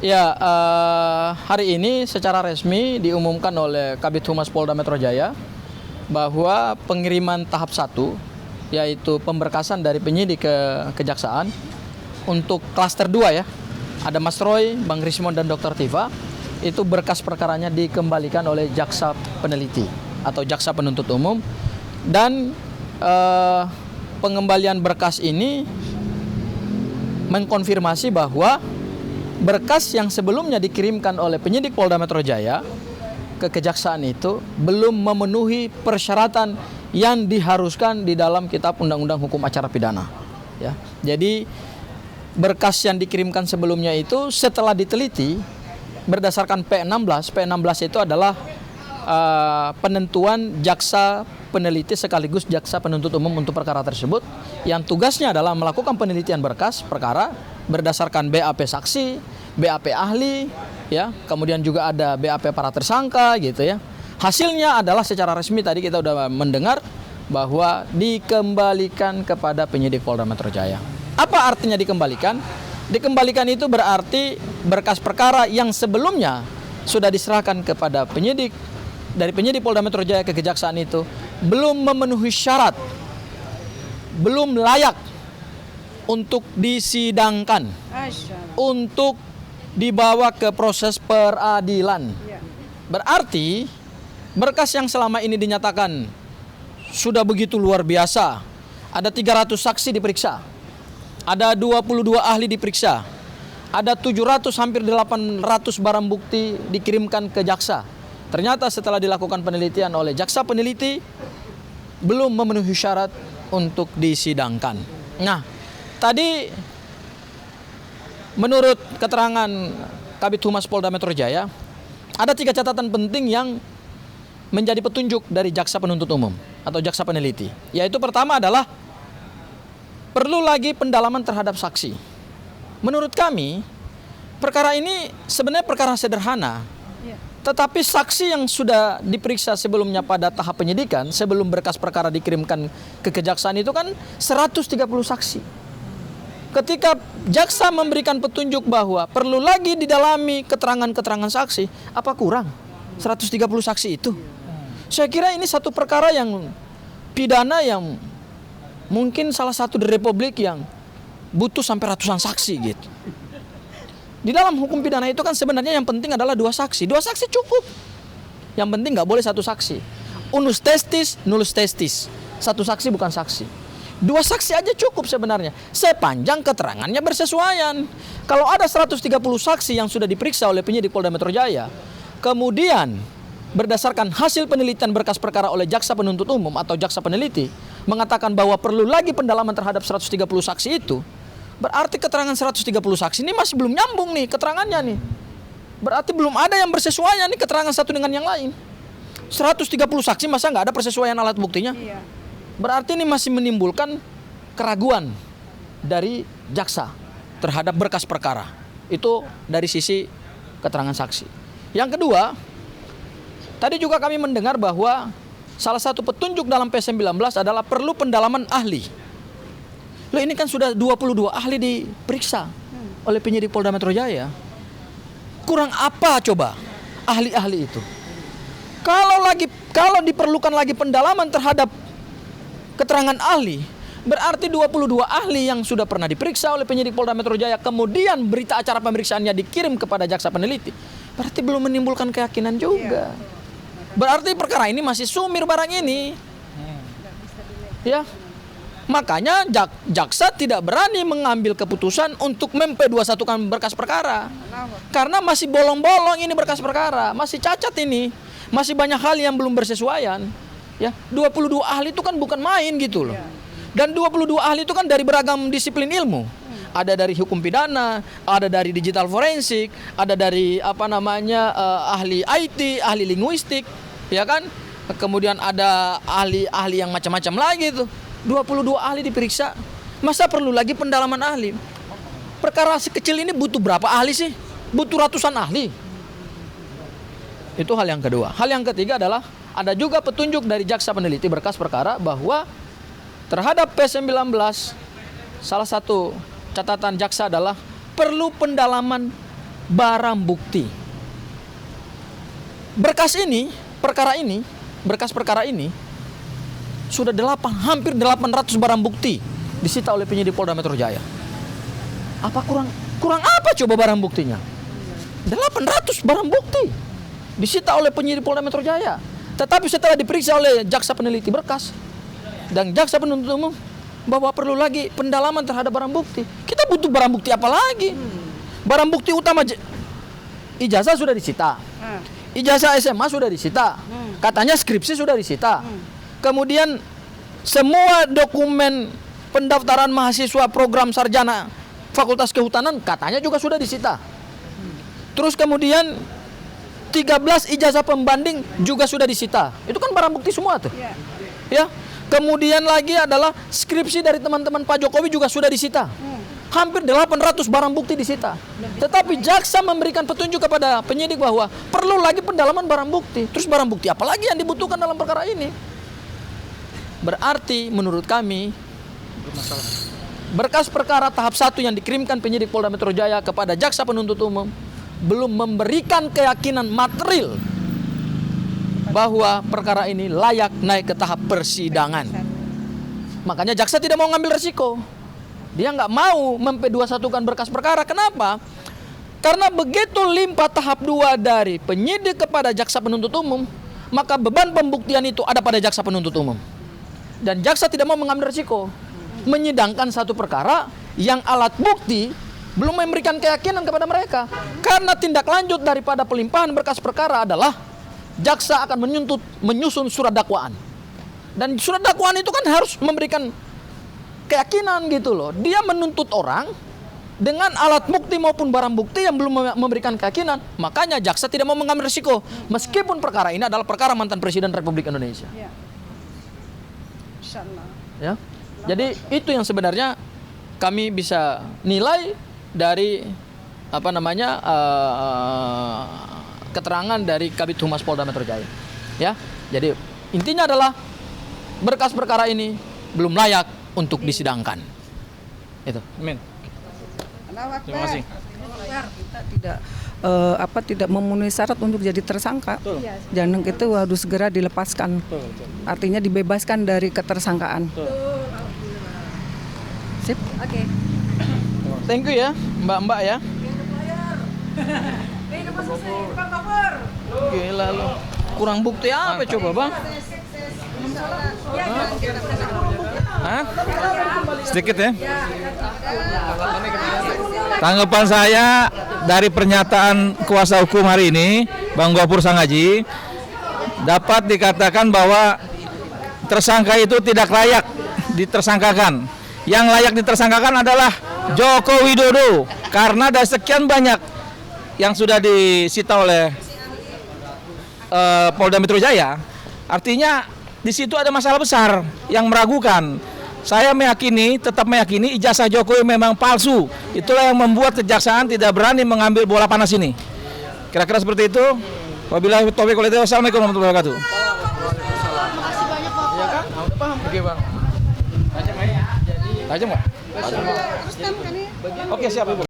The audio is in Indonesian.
Ya, hari ini secara resmi diumumkan oleh Kabid Humas Polda Metro Jaya bahwa pengiriman tahap 1, yaitu pemberkasan dari penyidik ke kejaksaan untuk klaster 2 ya. Ada Mas Roy, Bang Rismon dan Dr. Tifa, itu berkas perkaranya dikembalikan oleh jaksa peneliti atau jaksa penuntut umum, dan pengembalian berkas ini mengkonfirmasi bahwa berkas yang sebelumnya dikirimkan oleh penyidik Polda Metro Jaya ke kejaksaan itu belum memenuhi persyaratan yang diharuskan di dalam Kitab Undang-Undang Hukum Acara Pidana. Ya, jadi berkas yang dikirimkan sebelumnya itu setelah diteliti berdasarkan P16 itu adalah penentuan jaksa peneliti sekaligus jaksa penuntut umum untuk perkara tersebut, yang tugasnya adalah melakukan penelitian berkas perkara berdasarkan BAP saksi, BAP ahli, ya, kemudian juga ada BAP para tersangka gitu ya. Hasilnya adalah secara resmi tadi kita sudah mendengar bahwa dikembalikan kepada penyidik Polda Metro Jaya. Apa artinya dikembalikan? Dikembalikan itu berarti berkas perkara yang sebelumnya sudah diserahkan kepada penyidik dari penyidik Polda Metro Jaya ke kejaksaan itu belum memenuhi syarat, belum layak untuk disidangkan, untuk dibawa ke proses peradilan. Berarti berkas yang selama ini dinyatakan sudah begitu luar biasa, ada 300 saksi diperiksa, ada 22 ahli diperiksa, ada 700 hampir 800 barang bukti dikirimkan ke jaksa. Ternyata setelah dilakukan penelitian oleh jaksa peneliti belum memenuhi syarat untuk disidangkan. Nah, tadi menurut keterangan Kabid Humas Polda Metro Jaya, ada 3 catatan penting yang menjadi petunjuk dari jaksa penuntut umum atau jaksa peneliti. Yaitu pertama adalah perlu lagi pendalaman terhadap saksi. Menurut kami, perkara ini sebenarnya perkara sederhana. Tetapi saksi yang sudah diperiksa sebelumnya pada tahap penyidikan, sebelum berkas perkara dikirimkan ke kejaksaan itu kan 130 saksi. Ketika jaksa memberikan petunjuk bahwa perlu lagi didalami keterangan-keterangan saksi, apa kurang 130 saksi itu? Saya kira ini satu perkara yang pidana yang mungkin salah satu di Republik yang butuh sampai ratusan saksi gitu. Di dalam hukum pidana itu kan sebenarnya yang penting adalah 2 saksi. 2 saksi cukup. Yang penting nggak boleh 1 saksi. Unus testis, nullus testis. 1 saksi bukan saksi. 2 saksi aja cukup sebenarnya. Sepanjang keterangannya bersesuaian. Kalau ada 130 saksi yang sudah diperiksa oleh penyidik Polda Metro Jaya, kemudian berdasarkan hasil penelitian berkas perkara oleh jaksa penuntut umum atau jaksa peneliti mengatakan bahwa perlu lagi pendalaman terhadap 130 saksi itu, berarti keterangan 130 saksi ini masih belum nyambung nih keterangannya nih. Berarti belum ada yang bersesuaian nih keterangan satu dengan yang lain. 130 saksi masa nggak ada persesuaian alat buktinya? Iya. Berarti ini masih menimbulkan keraguan dari jaksa terhadap berkas perkara. Itu dari sisi keterangan saksi. Yang kedua, tadi juga kami mendengar bahwa salah satu petunjuk dalam P19 adalah perlu pendalaman ahli. Loh, ini kan sudah 22 ahli diperiksa oleh penyidik Polda Metro Jaya. Kurang apa coba ahli-ahli itu? Kalau diperlukan lagi pendalaman terhadap keterangan ahli, berarti 22 ahli yang sudah pernah diperiksa oleh penyidik Polda Metro Jaya, kemudian berita acara pemeriksaannya dikirim kepada jaksa peneliti, berarti belum menimbulkan keyakinan juga. Berarti perkara ini masih sumir barang ini. Ya. Makanya jaksa tidak berani mengambil keputusan untuk mem-P21-kan berkas perkara. Karena masih bolong-bolong ini berkas perkara, masih cacat ini. Masih banyak hal yang belum bersesuaian. Ya, 22 ahli itu kan bukan main gitu loh. Dan 22 ahli itu kan dari beragam disiplin ilmu. Ada dari hukum pidana, ada dari digital forensik, ada dari ahli IT, ahli linguistik, ya kan? Kemudian ada ahli-ahli yang macam-macam lagi tuh. 22 ahli diperiksa. Masa perlu lagi pendalaman ahli? Perkara sekecil ini butuh berapa ahli sih? Butuh ratusan ahli. Itu hal yang kedua. Hal yang ketiga adalah ada juga petunjuk dari jaksa peneliti berkas perkara bahwa terhadap P19 salah satu catatan jaksa adalah perlu pendalaman barang bukti. Berkas perkara ini sudah hampir 800 barang bukti disita oleh penyidik Polda Metro Jaya. Apa kurang apa coba barang buktinya? 800 barang bukti disita oleh penyidik Polda Metro Jaya. Tetapi setelah diperiksa oleh jaksa peneliti berkas dan jaksa penuntut umum bahwa perlu lagi pendalaman terhadap barang bukti. Kita butuh barang bukti apa lagi? Barang bukti utama ijazah sudah disita. Ijazah SMA sudah disita. Katanya skripsi sudah disita. Kemudian semua dokumen pendaftaran mahasiswa program sarjana Fakultas Kehutanan katanya juga sudah disita. Terus kemudian 13 ijazah pembanding juga sudah disita. Itu kan barang bukti semua tuh. Ya. Kemudian lagi adalah skripsi dari teman-teman Pak Jokowi juga sudah disita. Hampir 800 barang bukti disita. Tetapi jaksa memberikan petunjuk kepada penyidik bahwa perlu lagi pendalaman barang bukti. Terus barang bukti apa lagi yang dibutuhkan dalam perkara ini? Berarti menurut kami berkas perkara tahap 1 yang dikirimkan penyidik Polda Metro Jaya kepada jaksa penuntut umum belum memberikan keyakinan material bahwa perkara ini layak naik ke tahap persidangan. Makanya jaksa tidak mau ngambil resiko. Dia nggak mau memp21kan berkas perkara. Kenapa? Karena begitu limpah tahap 2 dari penyidik kepada jaksa penuntut umum, maka beban pembuktian itu ada pada jaksa penuntut umum. Dan jaksa tidak mau mengambil resiko menyidangkan satu perkara yang alat bukti belum memberikan keyakinan kepada mereka. Karena tindak lanjut daripada pelimpahan berkas perkara adalah jaksa akan menyusun surat dakwaan. Dan surat dakwaan itu kan harus memberikan keyakinan gitu loh. Dia menuntut orang dengan alat bukti maupun barang bukti yang belum memberikan keyakinan. Makanya jaksa tidak mau mengambil risiko. Meskipun perkara ini adalah perkara mantan Presiden Republik Indonesia. Ya. Jadi itu yang sebenarnya kami bisa nilai dari keterangan dari Kabid Humas Polda Metro Jaya. Ya. Jadi intinya adalah berkas perkara ini belum layak untuk disidangkan. Itu. Amin. Terima kasih. Kita tidak memenuhi syarat untuk jadi tersangka. Jangan itu harus segera dilepaskan. Artinya dibebaskan dari ketersangkaan. Sip. Oke. Thank you ya, Mbak-mbak ya. Gila lu. Kurang bukti apa coba, Bang? Hah? Sedikit ya. Tanggapan saya dari pernyataan kuasa hukum hari ini, Bang Gopur Sangaji, dapat dikatakan bahwa tersangka itu tidak layak ditersangkakan. Yang layak ditersangkakan adalah Joko Widodo, karena dari sekian banyak yang sudah disita oleh Polda Metro Jaya, artinya di situ ada masalah besar yang meragukan. Saya tetap meyakini ijazah Jokowi memang palsu. Itulah yang membuat kejaksaan tidak berani mengambil bola panas ini. Kira-kira seperti itu. Wabillahi taufiq wal hidayah. Wassalamualaikum warahmatullahi wabarakatuh. Makasih banyak, Pak. Iya kan? Paham? Oke, Bang. Tajam nggak? Tajam nggak? Oke, siap Ibu.